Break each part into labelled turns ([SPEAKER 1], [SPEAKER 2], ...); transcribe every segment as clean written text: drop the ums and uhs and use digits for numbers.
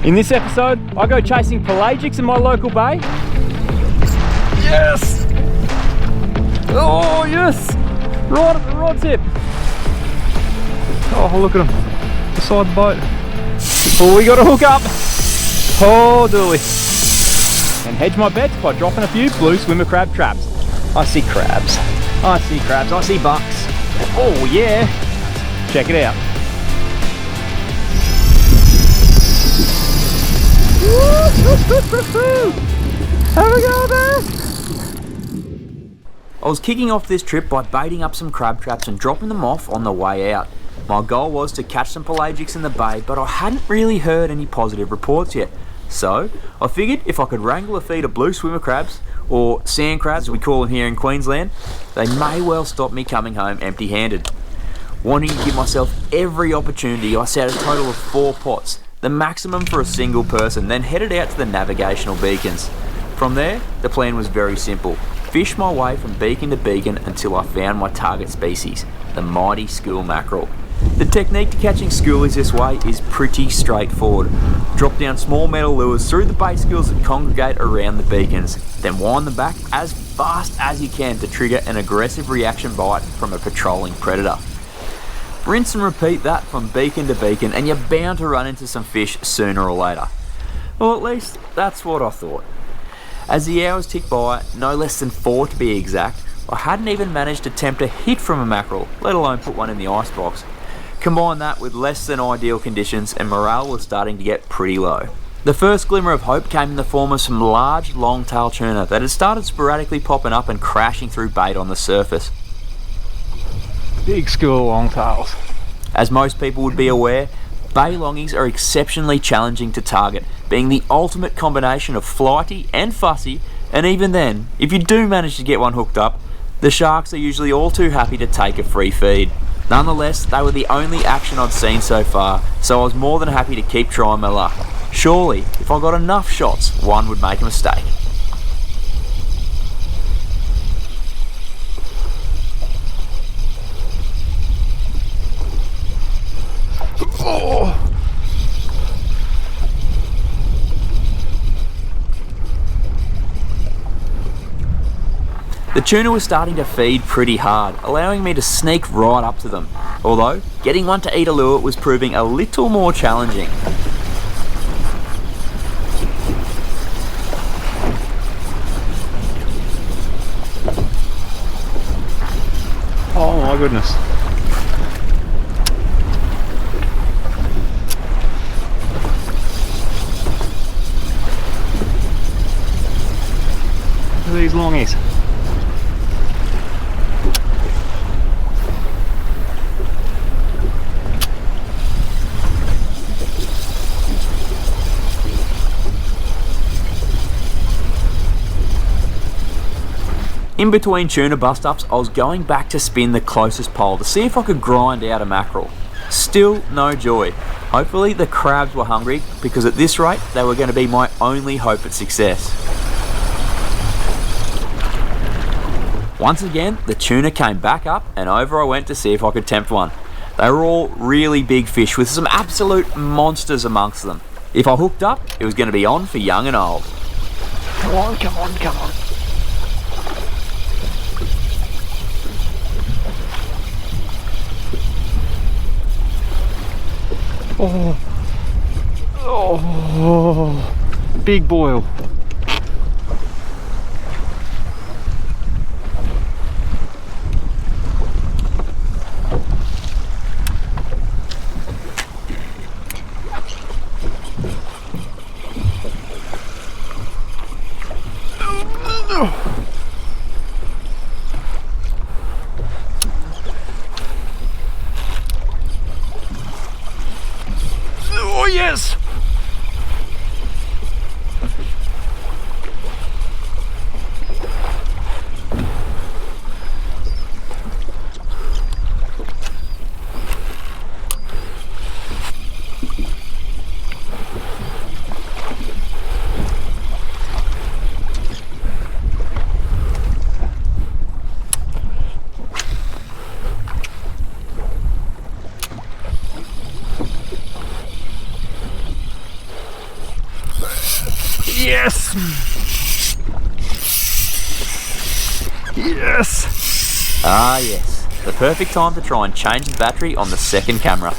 [SPEAKER 1] In this episode, I go chasing pelagics in my local bay. Yes! Oh yes! Right at the rod tip. Oh, look at him. Beside the boat. Oh, we got to hook up. Oh, do we? And hedge my bets by dropping a few blue swimmer crab traps. I see crabs. I see crabs. I see bucks. Oh yeah! Check it out. Have a go there! I was kicking off this trip by baiting up some crab traps and dropping them off on the way out. My goal was to catch some pelagics in the bay, but I hadn't really heard any positive reports yet. So I figured if I could wrangle a feed of blue swimmer crabs, or sand crabs as we call them here in Queensland, they may well stop me coming home empty-handed. Wanting to give myself every opportunity, I set a total of 4 pots, the maximum for a single person, then headed out to the navigational beacons. From there, the plan was very simple. Fish my way from beacon to beacon until I found my target species, the mighty school mackerel. The technique to catching schoolies this way is pretty straightforward. Drop down small metal lures through the bait schools that congregate around the beacons, then wind them back as fast as you can to trigger an aggressive reaction bite from a patrolling predator. Rinse and repeat that from beacon to beacon and you're bound to run into some fish sooner or later. Or at least, that's what I thought. As the hours ticked by, no less than 4 to be exact, I hadn't even managed to tempt a hit from a mackerel, let alone put one in the icebox. Combine that with less than ideal conditions and morale was starting to get pretty low. The first glimmer of hope came in the form of some large long-tail tuna that had started sporadically popping up and crashing through bait on the surface.
[SPEAKER 2] Big school longtails.
[SPEAKER 1] As most people would be aware, bay longies are exceptionally challenging to target, being the ultimate combination of flighty and fussy, and even then, if you do manage to get one hooked up, the sharks are usually all too happy to take a free feed. Nonetheless, they were the only action I'd seen so far, so I was more than happy to keep trying my luck. Surely, if I got enough shots, one would make a mistake.
[SPEAKER 2] Oh.
[SPEAKER 1] The tuna was starting to feed pretty hard, allowing me to sneak right up to them. Although, getting one to eat a lure was proving a little more challenging.
[SPEAKER 2] Oh my goodness. Look at these longies.
[SPEAKER 1] In between tuna bust-ups, I was going back to spin the closest pole to see if I could grind out a mackerel. Still no joy. Hopefully the crabs were hungry, because at this rate they were going to be my only hope at success. Once again, the tuna came back up and over I went to see if I could tempt one. They were all really big fish with some absolute monsters amongst them. If I hooked up, it was going to be on for young and old.
[SPEAKER 2] Come on, come on, come on. Oh, oh, big boil. Oh yes! Yes! Yes!
[SPEAKER 1] Ah yes, the perfect time to try and change the battery on the second camera.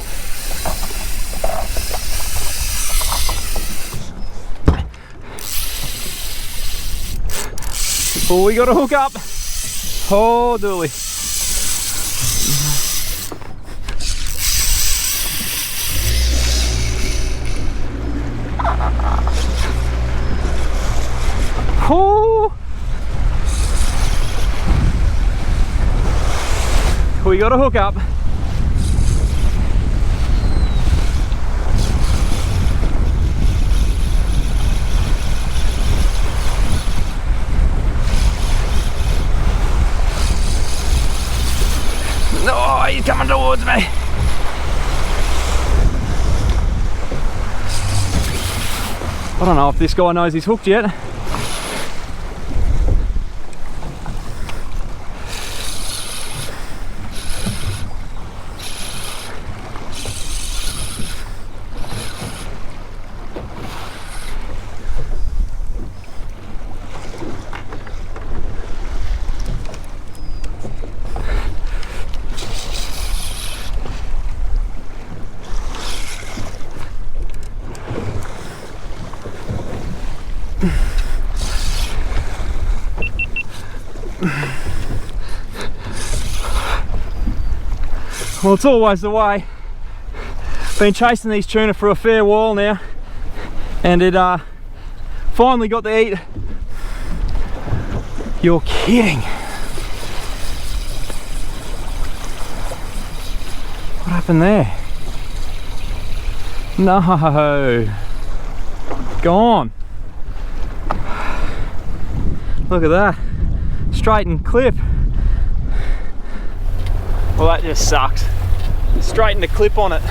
[SPEAKER 2] Oh, we got to hook up. Oh, dooly. Oh! We got to hook up. Oh, he's coming towards me. I don't know if this guy knows he's hooked yet. Well, it's always the way. Been chasing these tuna for a fair while now, and it finally got to eat. You're kidding. What happened there? No. Gone. Look at that. Straighten clip. Well, that just sucks. Straighten the clip on it.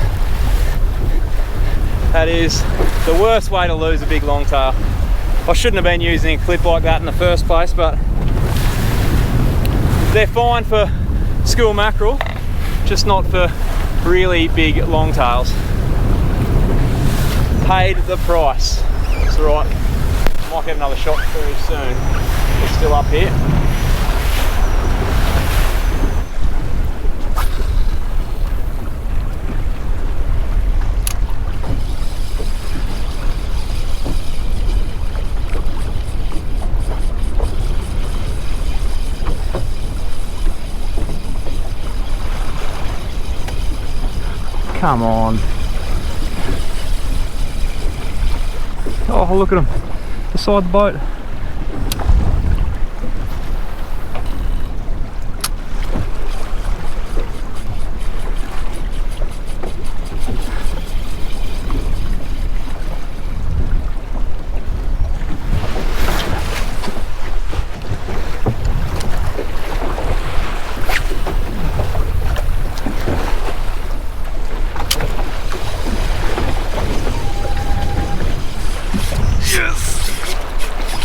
[SPEAKER 2] That is the worst way to lose a big longtail. I shouldn't have been using a clip like that in the first place, but they're fine for school mackerel, just not for really big longtails. Paid the price. It's alright. Might get another shot very soon. It's still up here. Come on. Oh, look at him. Beside the boat.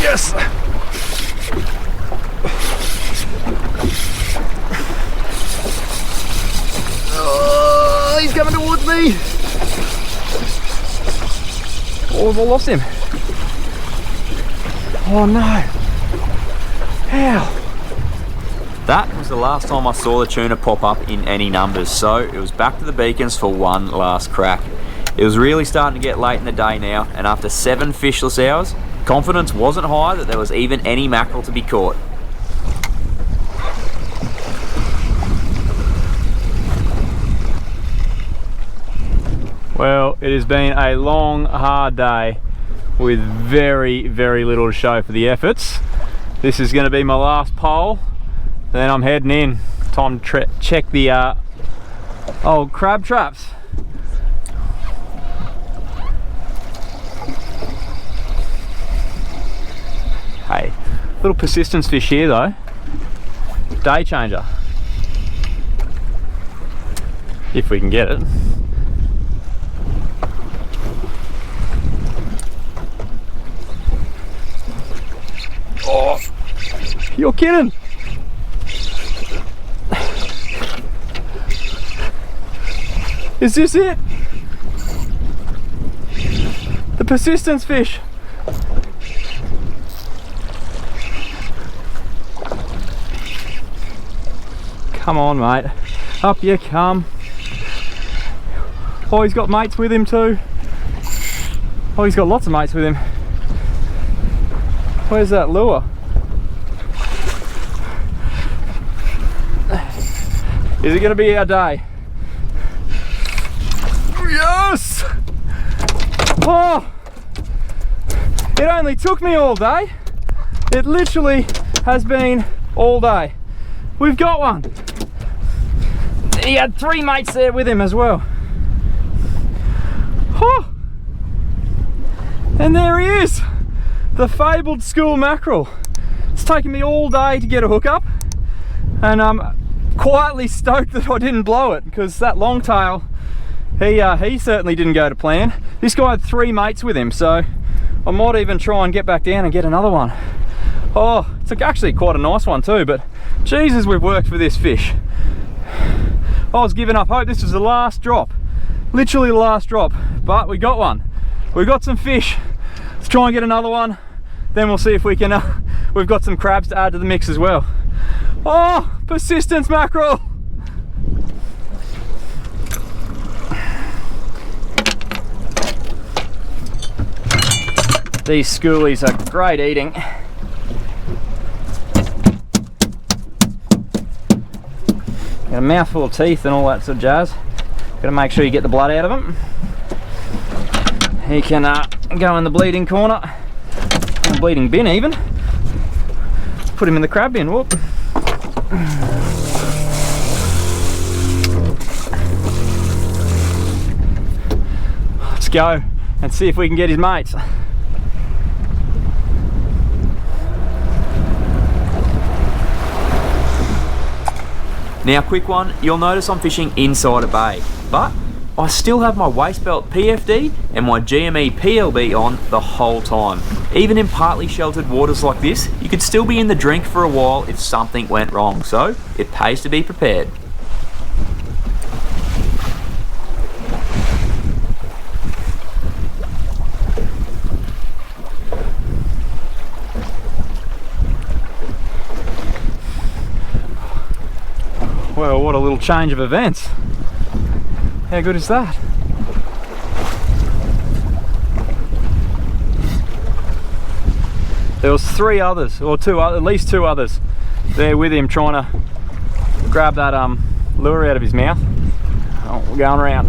[SPEAKER 2] Yes! Oh, he's coming towards me! Oh, I've lost him. Oh no! How?
[SPEAKER 1] That was the last time I saw the tuna pop up in any numbers, so it was back to the beacons for one last crack. It was really starting to get late in the day now, and after 7 fishless hours, confidence wasn't high that there was even any mackerel to be caught.
[SPEAKER 2] Well, it has been a long, hard day with very, very little to show for the efforts. This is going to be my last pole, then I'm heading in. Time to check the old crab traps. Hey, little persistence fish here though. Day changer. If we can get it. Oh, you're kidding. Is this it? The persistence fish. Come on, mate. Up you come. Oh, he's got mates with him too. Oh, he's got lots of mates with him. Where's that lure? Is it going to be our day? Yes! Oh! It only took me all day. It literally has been all day. We've got one. He had 3 mates there with him as well. Oh! And there he is, the fabled school mackerel. It's taken me all day to get a hookup, and I'm quietly stoked that I didn't blow it, because that long tail, he certainly didn't go to plan. This guy had 3 mates with him, so I might even try and get back down and get another one. Oh, it's actually quite a nice one too, but Jesus, we've worked for this fish. I was giving up hope. This was the last drop, literally the last drop, but we got one. We got some fish. Let's try and get another one, then we'll see if we can, we've got some crabs to add to the mix as well. Oh, persistence mackerel. These schoolies are great eating. Got a mouthful of teeth and all that sort of jazz. Got to make sure you get the blood out of them. He can go in the bleeding corner, the bleeding bin even. Put him in the crab bin. Whoop. Let's go and see if we can get his mates.
[SPEAKER 1] Now, quick one, you'll notice I'm fishing inside a bay, but I still have my waist belt PFD and my GME PLB on the whole time. Even in partly sheltered waters like this, you could still be in the drink for a while if something went wrong, so it pays to be prepared.
[SPEAKER 2] Well, what a little change of events. How good is that? There was 3 others, or at least 2 others there with him trying to grab that lure out of his mouth. Oh, we're going around.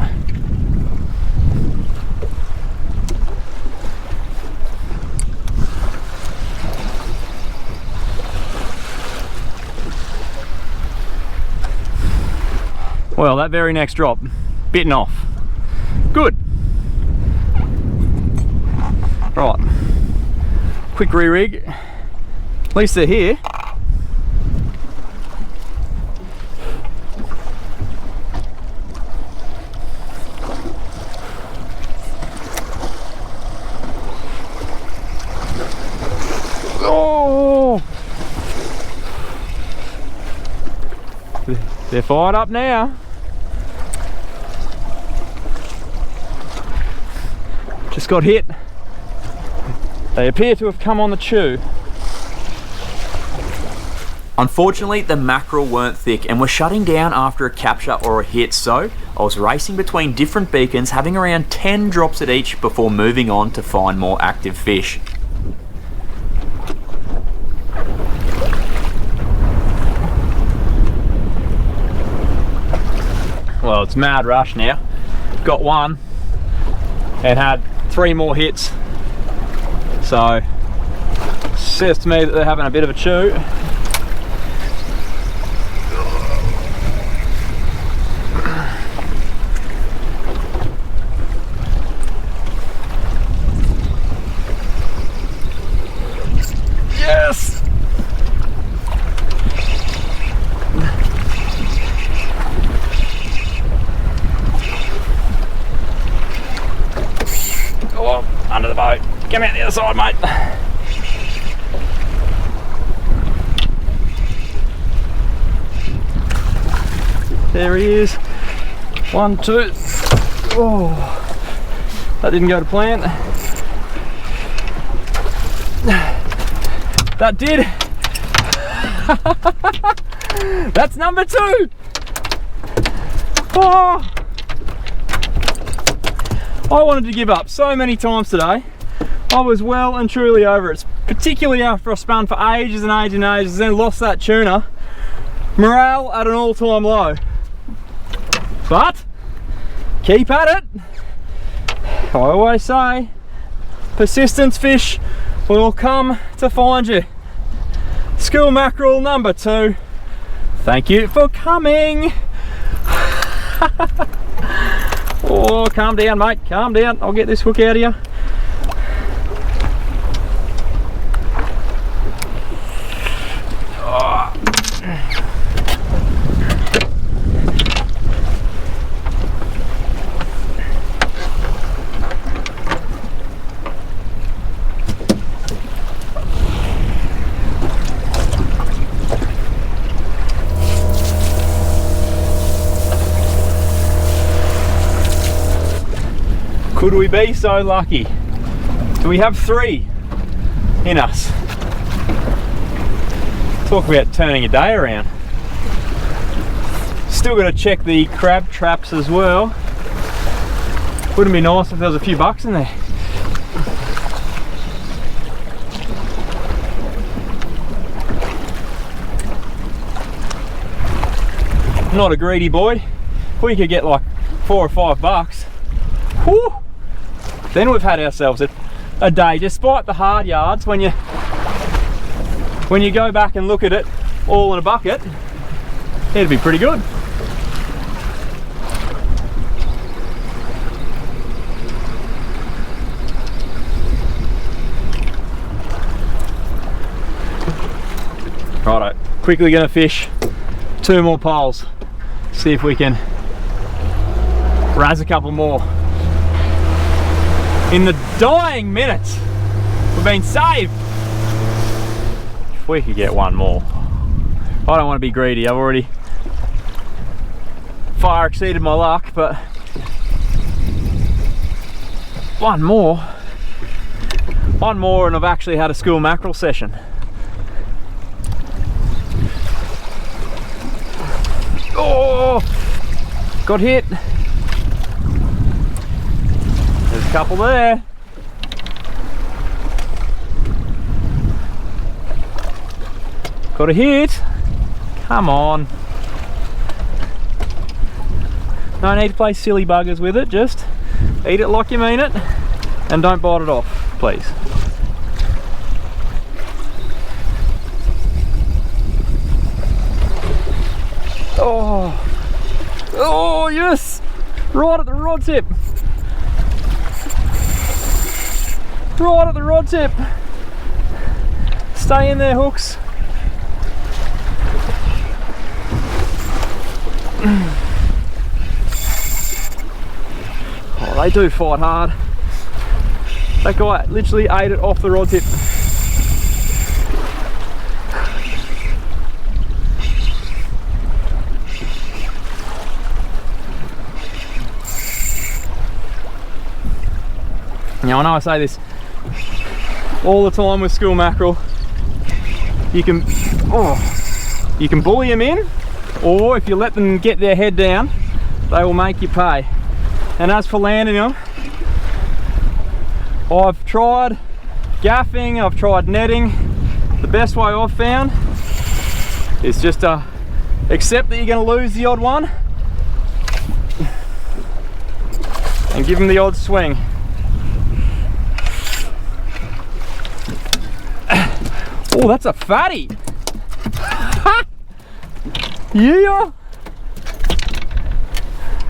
[SPEAKER 2] Well, that very next drop, bitten off. Good. Right, quick re-rig. At least they're here. Oh! They're fired up now. Just got hit. They appear to have come on the chew.
[SPEAKER 1] Unfortunately, the mackerel weren't thick and were shutting down after a capture or a hit, so I was racing between different beacons, having around 10 drops at each before moving on to find more active fish.
[SPEAKER 2] Well, it's mad rush now. Got one and had 3 more hits, so says to me that they're having a bit of a chew. Yes! Under the boat. Come out the other side, mate. There he is. 1, 2. Oh, that didn't go to plan. That did. That's number 2. Oh, I wanted to give up so many times today. I was well and truly over it, particularly after I spun for ages and ages and ages, then lost that tuna. Morale at an all-time low. But keep at it. I always say, persistence fish will come to find you. School mackerel number 2. Thank you for coming. Oh, calm down, mate, calm down. I'll get this hook out of you. Oh. Could we be so lucky? Do we have 3 in us? Talk about turning a day around. Still got to check the crab traps as well. Wouldn't it be nice if there was a few bucks in there? I'm not a greedy boy. If we could get like 4 or 5 bucks, whew, then we've had ourselves a day. Despite the hard yards, when you go back and look at it all in a bucket, it'd be pretty good. Righto, quickly gonna fish 2 more poles. See if we can razz a couple more. In the dying minutes, we've been saved. If we could get 1 more. I don't want to be greedy. I've already far exceeded my luck, but 1 more. 1 more and I've actually had a school mackerel session. Oh, got hit. There's a couple there. Got a hit. Come on. No need to play silly buggers with it, just eat it like you mean it and don't bite it off, please. Oh, oh yes, right at the rod tip. Right at the rod tip. Stay in there, hooks. Oh, they do fight hard. That guy literally ate it off the rod tip. Now I know I say this all the time with school mackerel. You can bully them in, or if you let them get their head down, they will make you pay. And as for landing them, I've tried gaffing, I've tried netting. The best way I've found is just to accept that you're going to lose the odd one and give them the odd swing. Oh, that's a fatty. Yeah.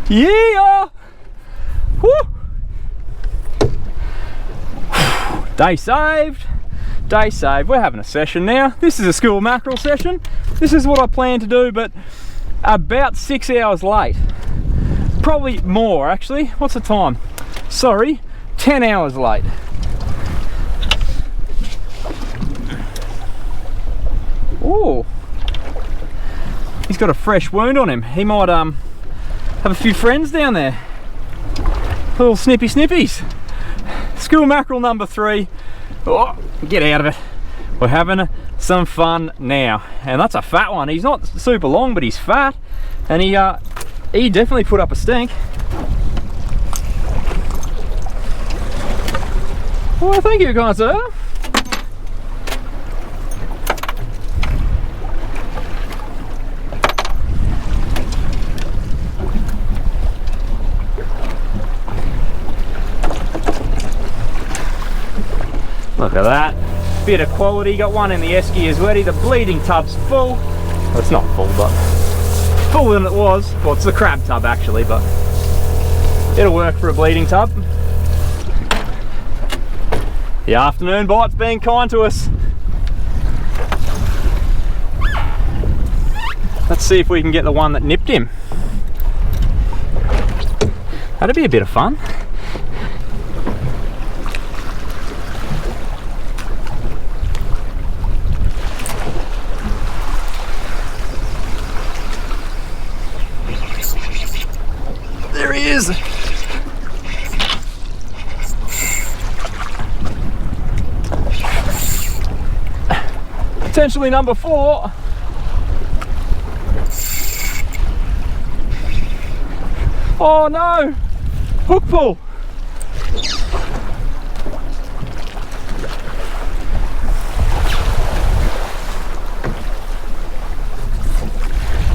[SPEAKER 2] Yeah. Woo. Day saved. Day saved. We're having a session now. This is a school mackerel session. This is what I plan to do, but about 6 hours late. Probably more actually. What's the time? Sorry, 10 hours late. Oh, he's got a fresh wound on him. He might have a few friends down there. Little snippies. School mackerel number 3. Oh, get out of it. We're having some fun now. And that's a fat one. He's not super long, but he's fat. And he definitely put up a stink. Well, thank you, kind sir. Look at that. Bit of quality. Got one in the esky as well. The bleeding tub's full. Well, it's not full, but fuller than it was. Well, it's the crab tub actually, but it'll work for a bleeding tub. The afternoon bite's being kind to us. Let's see if we can get the one that nipped him. That'd be a bit of fun. There he is. Potentially number 4. Oh no! Hook pull!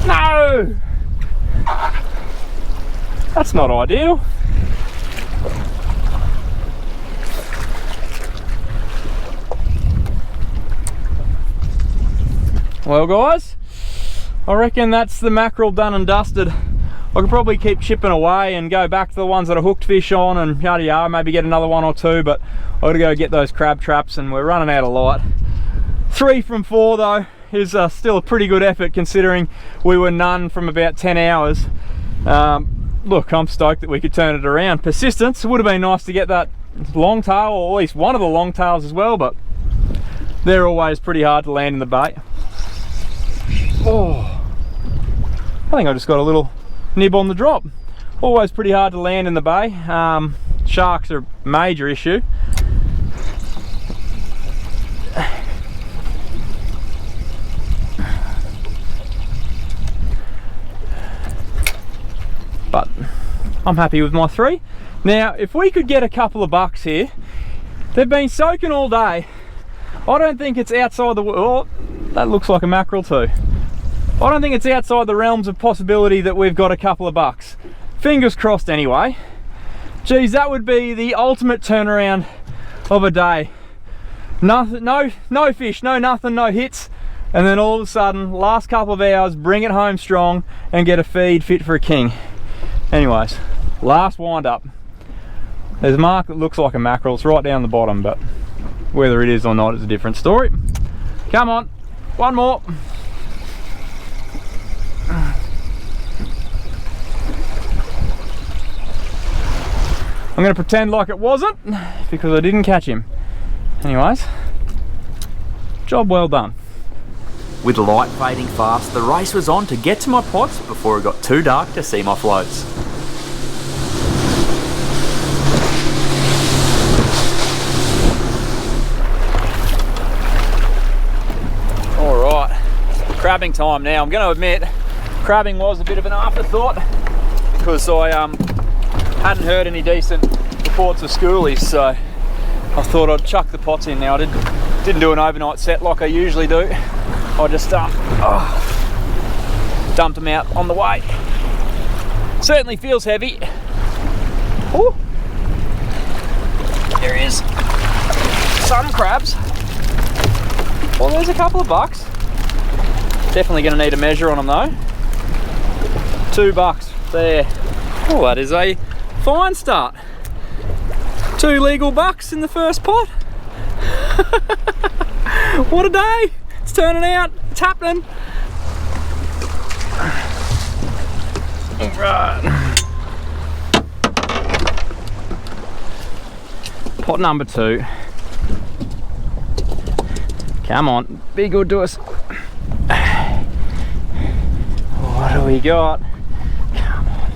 [SPEAKER 2] No! That's not ideal. Well guys, I reckon that's the mackerel done and dusted. I could probably keep chipping away and go back to the ones that I hooked fish on and yada yada, maybe get another 1 or 2, but I gotta go get those crab traps and we're running out of light. 3 from 4 though is still a pretty good effort considering we were none from about 10 hours. Look, I'm stoked that we could turn it around. Persistence, it would have been nice to get that long tail, or at least one of the long tails as well, but they're always pretty hard to land in the bait. Oh, I think I just got a little nib on the drop. Always pretty hard to land in the bay. Sharks are a major issue. But I'm happy with my 3. Now, if we could get a couple of bucks here, they've been soaking all day. I don't think it's outside the, oh, that looks like a mackerel too. I don't think it's outside the realms of possibility that we've got a couple of bucks. Fingers crossed anyway. Geez, that would be the ultimate turnaround of a day. Nothing, no fish, no nothing, no hits, and then all of a sudden, last couple of hours, bring it home strong and get a feed fit for a king. Anyways, last wind up. There's a mark that looks like a mackerel. It's right down the bottom, but whether it is or not is a different story. Come on, one more. I'm going to pretend like it wasn't because I didn't catch him. Anyways, job well done.
[SPEAKER 1] With light fading fast, the race was on to get to my pots before it got too dark to see my floats.
[SPEAKER 2] Alright, crabbing time now. I'm going to admit, crabbing was a bit of an afterthought because I hadn't heard any decent reports of schoolies, so I thought I'd chuck the pots in. Now I didn't do an overnight set like I usually do. I just dumped them out on the way. Certainly feels heavy. Ooh. There is some crabs. Well, there's a couple of bucks. Definitely going to need a measure on them though. $2 there. Oh, that is a fine start. 2 legal bucks in the first pot. What a day! It's turning out. It's happening. Right. Pot number 2. Come on, be good to us. What do we got? Come on.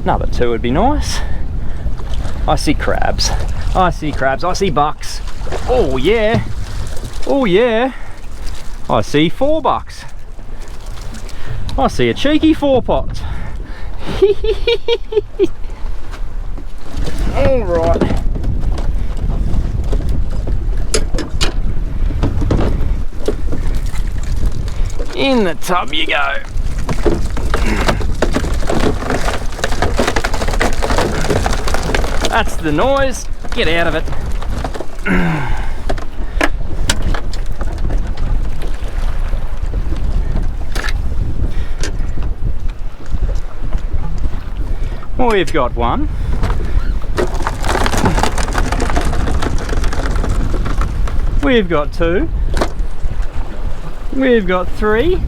[SPEAKER 2] Number 2 would be nice. I see crabs. I see crabs. I see bucks. Oh yeah. Oh yeah, I see $4. I see a cheeky 4-pot. All right. In the tub you go. That's the noise. Get out of it. We've got one. We've got two. We've got three.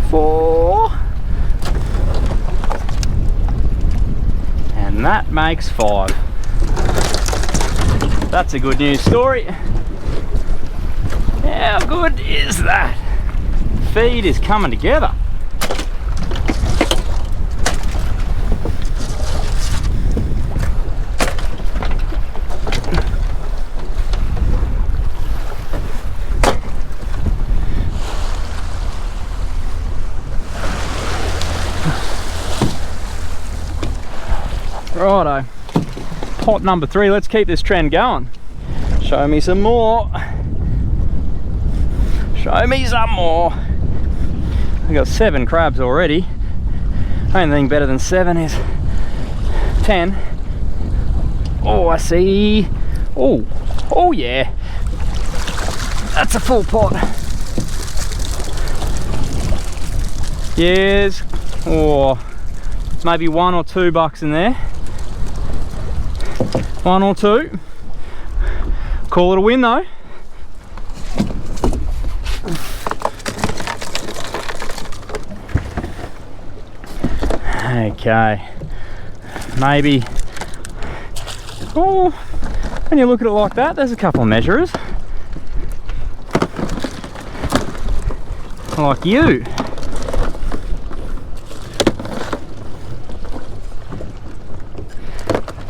[SPEAKER 2] Four. And that makes 5. That's a good news story. How good is that? Feed is coming together. Righto, pot number 3, let's keep this trend going. Show me some more. Show me some more. I've got 7 crabs already. Only thing better than 7 is 10. Oh, I see. Oh, oh yeah. That's a full pot. Yes. Oh, maybe $1 or $2 in there. 1 or 2. Call it a win though. Okay, maybe, oh, when you look at it like that, there's a couple of measurers. Like you.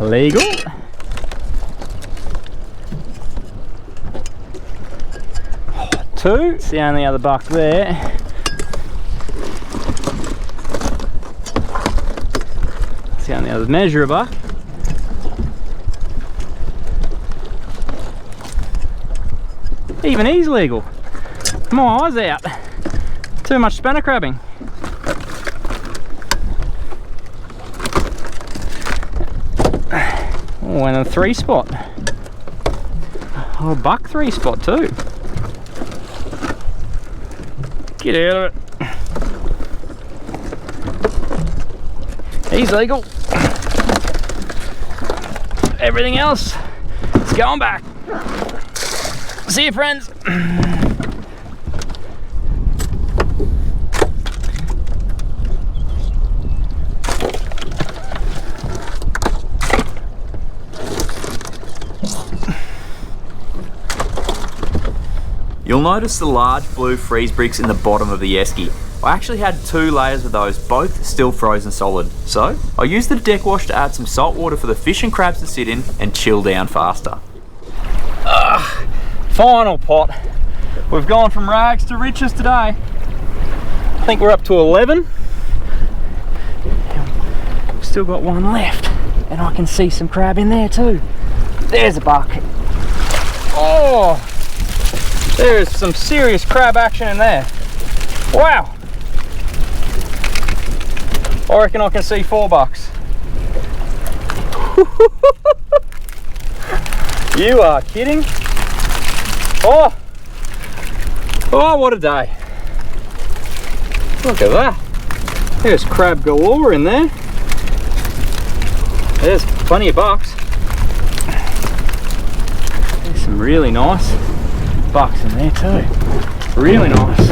[SPEAKER 2] Legal. Oh, 2, it's the only other buck there. It's the only other measure buck. Even he's legal. My eyes out. Too much spanner crabbing. Oh, and a 3 spot. Oh, a buck 3 spot too. Get out of it. He's legal. Everything else is going back. See you, friends.
[SPEAKER 1] You'll notice the large blue freeze bricks in the bottom of the esky. I actually had 2 layers of those, both still frozen solid. So I used the deck wash to add some salt water for the fish and crabs to sit in and chill down faster.
[SPEAKER 2] Final pot. We've gone from rags to riches today. I think we're up to 11. We've still got 1 left, and I can see some crab in there too. There's a buck. Oh, there's some serious crab action in there. Wow. I reckon I can see $4. You are kidding. Oh, oh, what a day. Look at that. There's crab galore in there. There's plenty of bucks. There's some really nice bucks in there too. Really nice.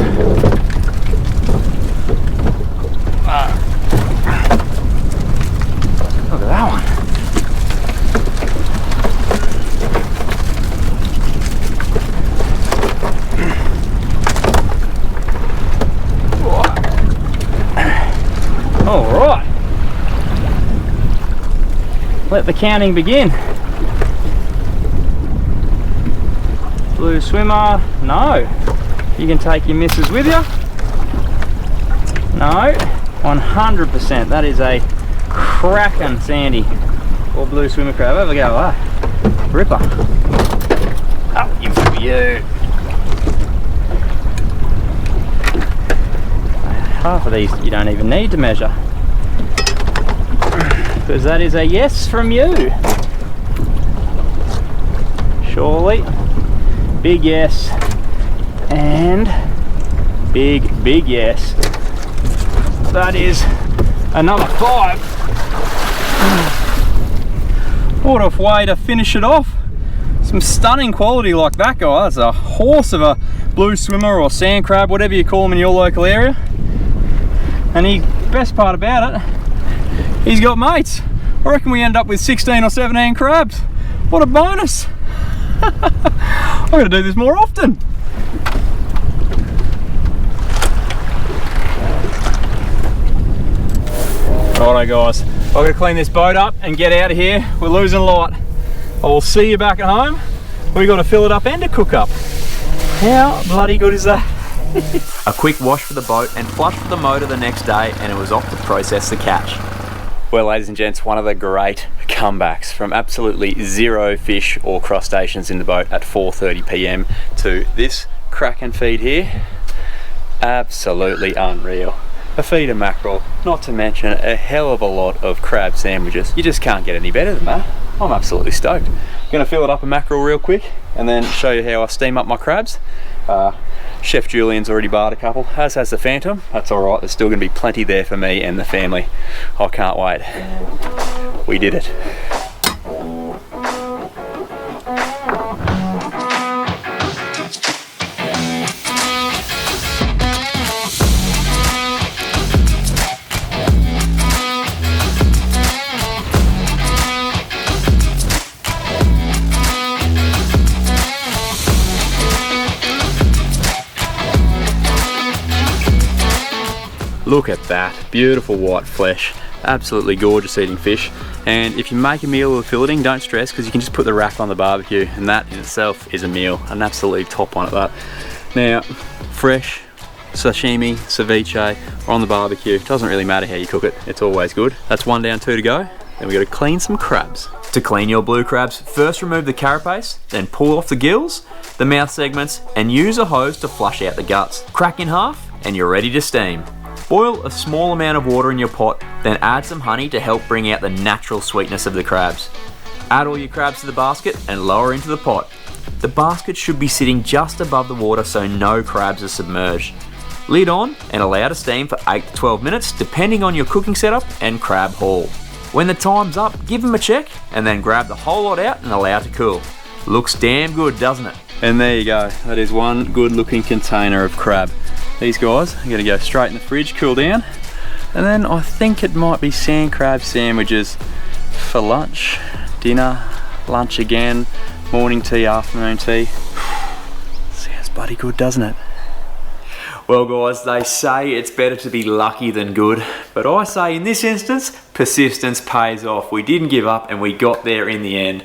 [SPEAKER 2] Look at that one. All right. let the counting begin. Blue swimmer, no. You can take your misses with you. No, 100%. That is a cracking sandy or blue swimmer crab. Have a go, ah. Ripper. Up you for you. Half of these you don't even need to measure, because that is a yes from you. Surely. Big yes. And big yes. That is another 5. What a way to finish it off. Some stunning quality like that, guy. That's a horse of a blue swimmer or sand crab, whatever you call them in your local area. And the best part about it, he's got mates. I reckon we end up with 16 or 17 crabs. What a bonus. I'm going to do this more often. Righto guys, I've got to clean this boat up and get out of here. We're losing light. I will see you back at home. We've got to fill it up and to cook up. How bloody good is that?
[SPEAKER 1] A quick wash for the boat and flush for the motor the next day, and it was off to process the catch. Well, ladies and gents, one of the great comebacks from absolutely zero fish or crustaceans in the boat at 4:30 p.m. to this cracking feed here. Absolutely unreal. A feed of mackerel, not to mention a hell of a lot of crab sandwiches. You just can't get any better than that. I'm absolutely stoked. Gonna fill it up with mackerel real quick and then show you how I steam up my crabs. Chef Julian's already barred a couple, as has the Phantom. That's alright, there's still gonna be plenty there for me and the family. I can't wait. We did it. Look at that, beautiful white flesh, absolutely gorgeous eating fish. And if you make a meal with filleting, don't stress, because you can just put the rack on the barbecue, and that in itself is a meal, an absolute top one at that. Now, fresh, sashimi, ceviche, or on the barbecue, doesn't really matter how you cook it, it's always good. That's 1 down, 2 to go. Then we got to clean some crabs. To clean your blue crabs, first remove the carapace, then pull off the gills, the mouth segments, and use a hose to flush out the guts. Crack in half, and you're ready to steam. Boil a small amount of water in your pot, then add some honey to help bring out the natural sweetness of the crabs. Add all your crabs to the basket and lower into the pot. The basket should be sitting just above the water so no crabs are submerged. Lid on and allow to steam for 8 to 12 minutes depending on your cooking setup and crab haul. When the time's up, give them a check and then grab the whole lot out and allow to cool. Looks damn good, doesn't it? And there you go, that is one good looking container of crab. These guys are going to go straight in the fridge, cool down, and then I think it might be sand crab sandwiches for lunch, dinner, lunch again, morning tea, afternoon tea. Sounds bloody good, doesn't it? Well guys, they say it's better to be lucky than good, but I say in this instance, persistence pays off. We didn't give up and we got there in the end.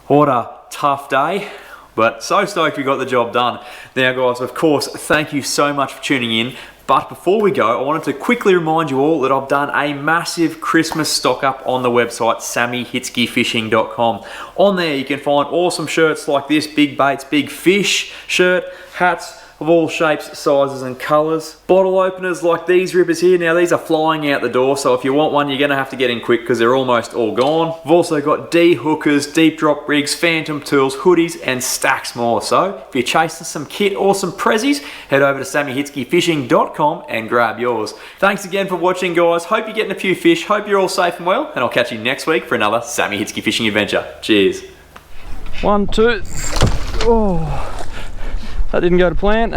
[SPEAKER 1] What a tough day. But so stoked we got the job done. Now guys, of course, thank you so much for tuning in. But before we go, I wanted to quickly remind you all that I've done a massive Christmas stock up on the website, sammyhitzkefishing.com. On there you can find awesome shirts like this, big baits, big fish shirt, hats of all shapes, sizes and colours. Bottle openers like these rippers here. Now these are flying out the door, so if you want one you're going to have to get in quick because they're almost all gone. We've also got D-hookers, deep drop rigs, phantom tools, hoodies and stacks more. So if you're chasing some kit or some prezzies, head over to sammyhitzkefishing.com and grab yours. Thanks again for watching guys, hope you're getting a few fish, hope you're all safe and well, and I'll catch you next week for another Sammy Hitzke fishing adventure. Cheers. 1, 2, oh. That didn't go to plan.